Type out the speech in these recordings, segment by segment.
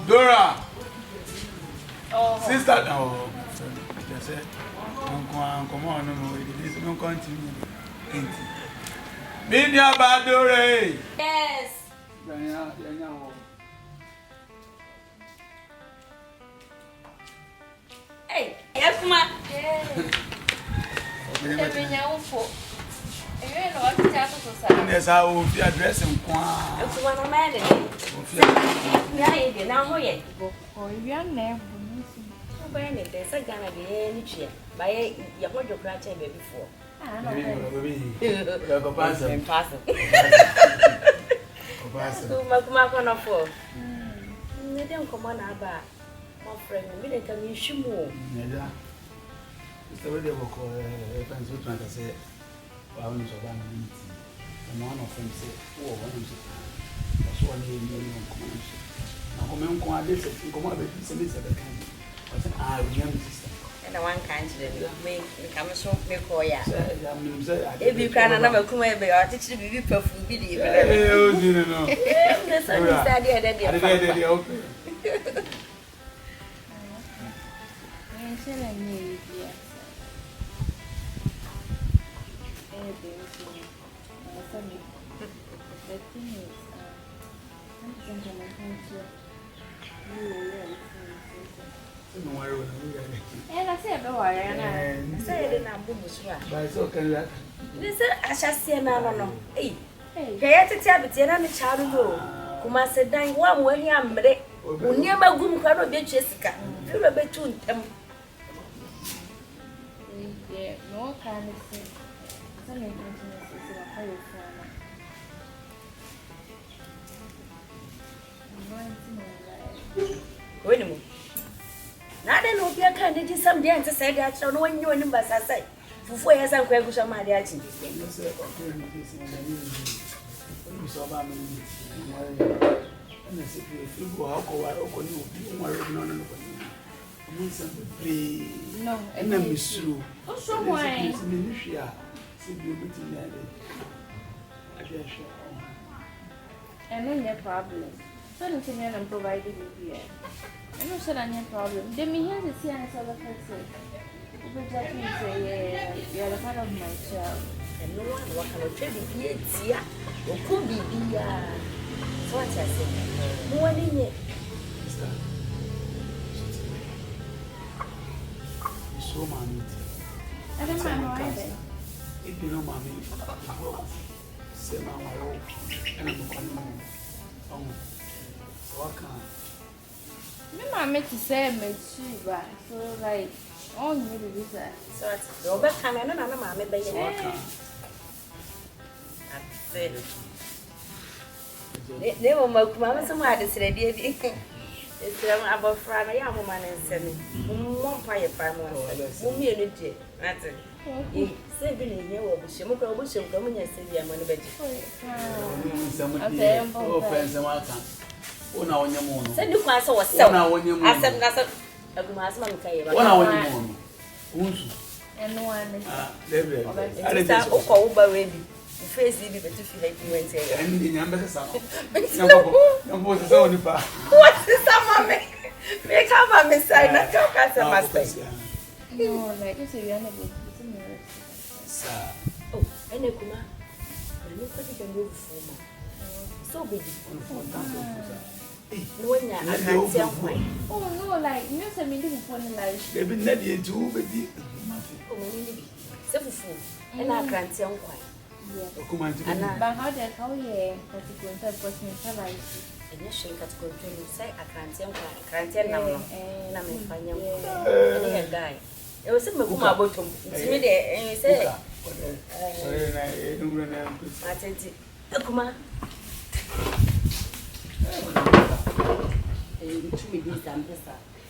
Dora. Sister, no. Just say, come on, no, this don't continue. Minya Badore. Yes. Hey, Yakuma. Yes, I will be addressing Kwan. Yakuma, man. Yeah, now, oh, young man. There's a gun again each year. By your whole cratch before. I don't know. They don't come on about my friend. We didn't come in Shumo. Mr. Radio will call a pencil trying to say, I want to survive and one of them said, oh, one of them that's one million commercial. Now, come on, come on, this is come on, this is the kind. I said, I remember sister. And the one kind to make come so make for ya. If you can never come away, I teach you to be perfect video. Oh, no. That's what I did. Okay. And I said, no, I said, and I'm but it's okay. This I shall see no. Hey, get to tell it, and I'm a child. Who must say, dying one when I'm ready. Who never go to be Jessica. Feel a bit too. No kind of thing. Something is wait a minute. Now then, will be a candidate some day to say that no one knew in Bassasai. For years, I'm going to show my dad. No, and then Miss Sue. Oh, so why? And then your problem. So don't think I'm providing you here. I don't see any problem. They may hear the sea and other person. But that means you're a part of my child. And no one what can trade it here. Or could be so what I say. No one in it. So mammy. I don't mind either. If you know mammy, say my own, and I'm coming home. So I can't. I meant to say, so like, all you do is that. So it's Robert Cannon and I'm a baby. They will make Mamma somebody said, it's about Friday, young woman and semi. One fire family, whom you need. That's it. Saving in your Bushim, coming and say, I'm on the bed. Some friends and welcome. Una onye mono. Send you class or sell. Una onye mono. I said nothing. A mass man kay. Una onye mono. Unsu. And no one. Lebre. I said o ba we bi. Face bi be to feel like you went here. And the number say some. Number say so nipa. What is some me? Make have me side na talk as a master. No, like you say you are not good. Sir. Oh, ene kuma. Na me ko di kan go for ma. So big. No, I can't tell why. Oh, no, like, you know, something funny like. They've been ready to be. Oh, maybe. So, and I can't tell why. Yeah, but how they call you? That's a good person. And you shake at good to say, I can't tell why. I can't tell now. And I'm a fine guy. It was a Makuma bottom. It's me there, and you say, I said, Akuma.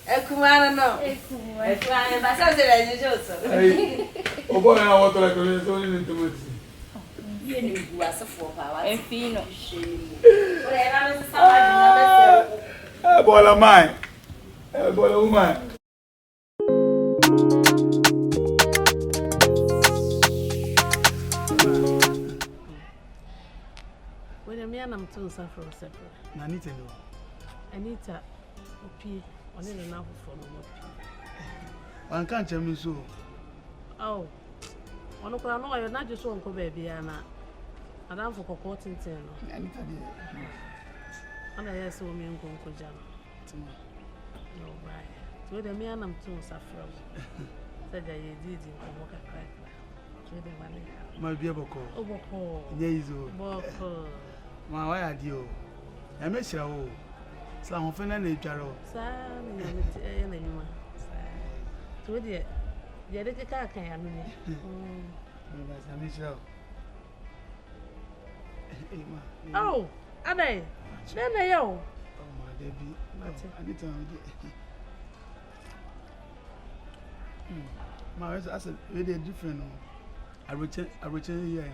Ekumana no. Ekumana basa zera njoso. O boy na wato la kole so ni ntomati. Ye ni gu asefo pa wa. Enfino. Ore na no sa ma ni na bese. Bola mai. Bola umai. am to suffer separate. Anita no. Anita opi on in enough for no opi. One can't tell me so. Oh. One of our no, not just one baby Anna. And I'm for courting ten. Anita and I saw me and go to jam. No, right. So the man am to suffer. Said I did in walk a crack. My dear Boko. Oh, Boko. Yes, Boko. My why are you? I miss you. Some of them named Jaro. Sam, so dear, the little car can I miss you. Oh, are they? Then they are. Oh, my baby. I need to my I said, really different. I return here.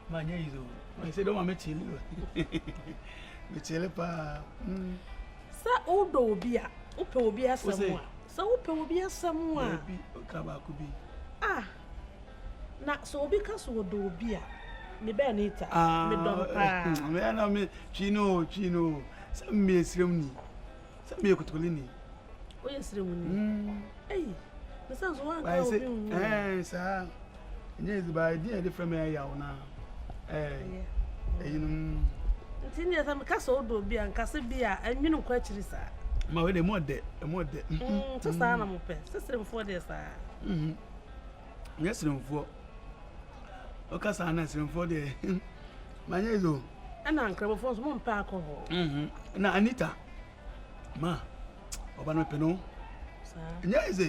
My name is I said, don't want me to chill. Sir, old Obia, Upobia, someone. So Upobia, someone. Kabakubi. Ah, not so because would do beer. Me Benita, me don't me Chino, some me ceremony, some me Cotolini. Oh, yes, hey, the sounds one. I say, sir, yes, by dear different area now. You know, Tinia, I'm castle do be and Cassabia, and you know, quite sir. My way, more dead, To stand on my pen, sister 4 days, sir. Yes, no, for Ocasana, 4 days. My name is and Uncle for one pack of now, Anita, ma, Obama Peno, yes,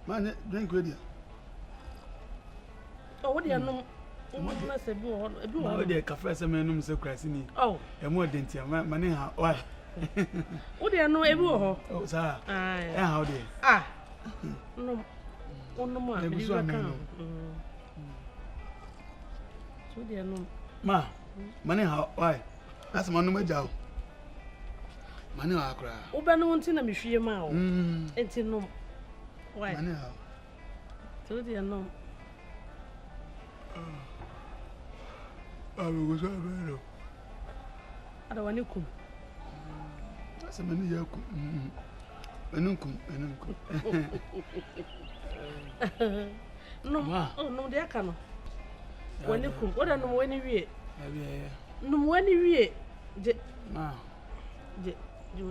man, drink with you. Oh, what do you know? The cafe, some men so crassy. Oh, and more than money. Why? What do you know? Oh, sir, how dear. Ah, no, one more. So, dear, no, ma, money, how? Why? That's my number job. Money, I'll cry. Oh, but no one seen a machine mouth. It's no. Why? So, dear, no. I was I don't want to come. That's a many year. No, oh, no, dear Cano. When you come, what I know when you read. No, when you read. You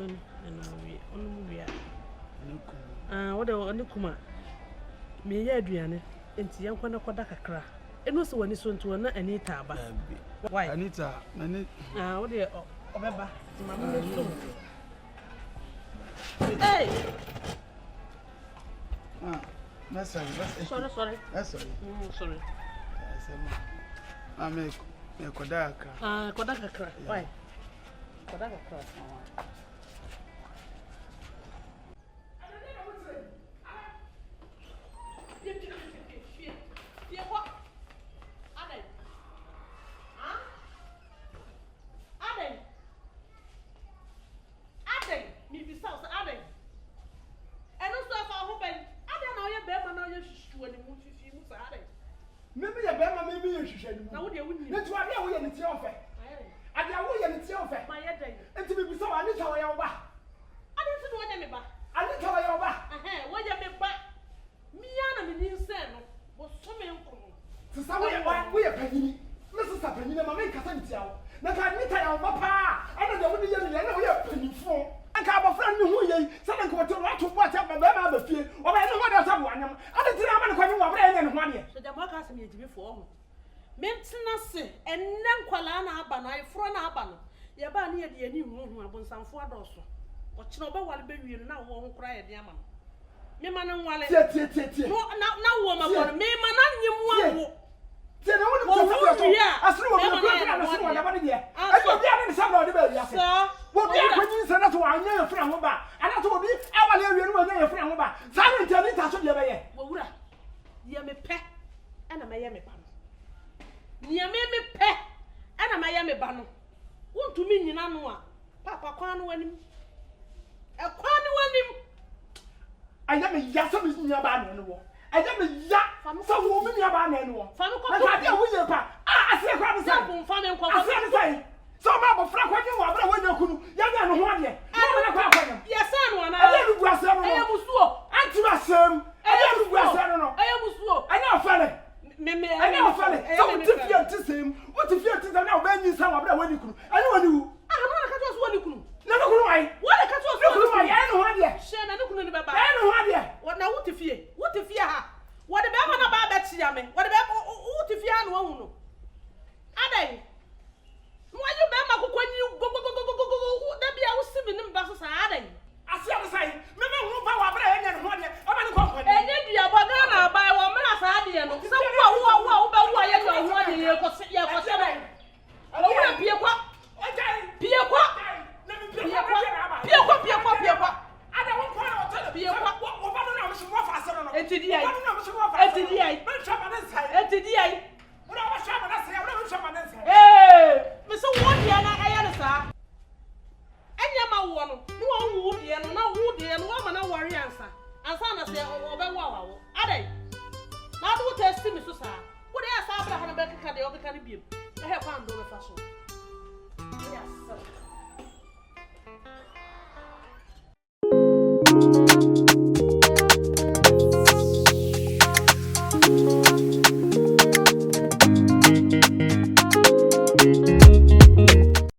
what a Nukuma. Me, Adrian, and Tian Quanakaka. And also when it's to an Anita. Why, Anita? What dear, hey! That's sorry. Sorry. That's sorry. Sorry. I make Kodaka. Kodaka. Why? Kodaka. Maybe a better, maybe you should. Now, what do you want? Let's walk away and it's your fair. I got away and it's your fair. My head, and to be so I need to wear your back. I didn't know any back. I need to wear your back. What you make back? Me and me, son, was so many. To somewhere, we are penny. Mrs. Penny, my main cousin, that I need to have papa. I don't know what you are penny for. I can't have a friend who you suddenly go to watch up my baby fear, or I know what else I want. I didn't know I'm going to one year. So the mark has me before. Maintenance and then Qualana Abana, Frona Abano. Yaba near the new moon upon some 4 doors. What's no better while baby now won't cry at Yaman. Me man and Wallet. No, now, woman, me man, you. Then I want to go. I threw a idea. I don't get some of the baby. What do you say? That's why I know your friend over. And that's what our area will your friend over. Simon, tell me, touch your way. Well, you may pet and a Miami ban. You may pet and a Miami ban. Want to mean you know, Papa can't win him. I can't win him. I am a yasam in your ban. eje me ya so wo me nua ba na enu wo na ka dia wo ye pa ase kwa be say ase be say so ma bo fra kwa nwu abra wo nya kunu ya nya no ho ade mo na kwa kwanya yes no na eje lu gua se no e musuo anti ma sem eje lu gua se no e musuo anya ofale anya ofale so wo ti fie ti sem wo ti fie ti sem na wo ba nyi sa wo abra wo ni kunu anya wo ni wu no na ka to so wo ni kunu na no kunu wai wo na ka to so kunu wai ya no ho ade she na no kunu ni baba ya no ho ade wo na wo ti fie ha wo de be ma na ba ba chia me wo de be wo ti fie ha no hu no adai mo ayu be ma kokko nyi go da bia wo sibi nim ba so sa adai ase am sai me hu ba wa bra enya no ho ade o ba ni kokko ni enye dia bo na ba wo me na sa ade no se wo ba wo ya no ho ade ye ko se wo na pie kwa pie kwa ada wo kwa na hotel pie kwa wo ba no na mo fa ase no etidi ai etidi ai wo na ba sha ba na se ya wo na sha ba na se me so wo dia na aya no sa enya ma wo no no wo dia no na wo dia no wa ma na wori ansa na se wo be wo adai na do test me so sa wo dia sa abra ha na be keka de o be ka ne biem e he kwa ndo be fa so yes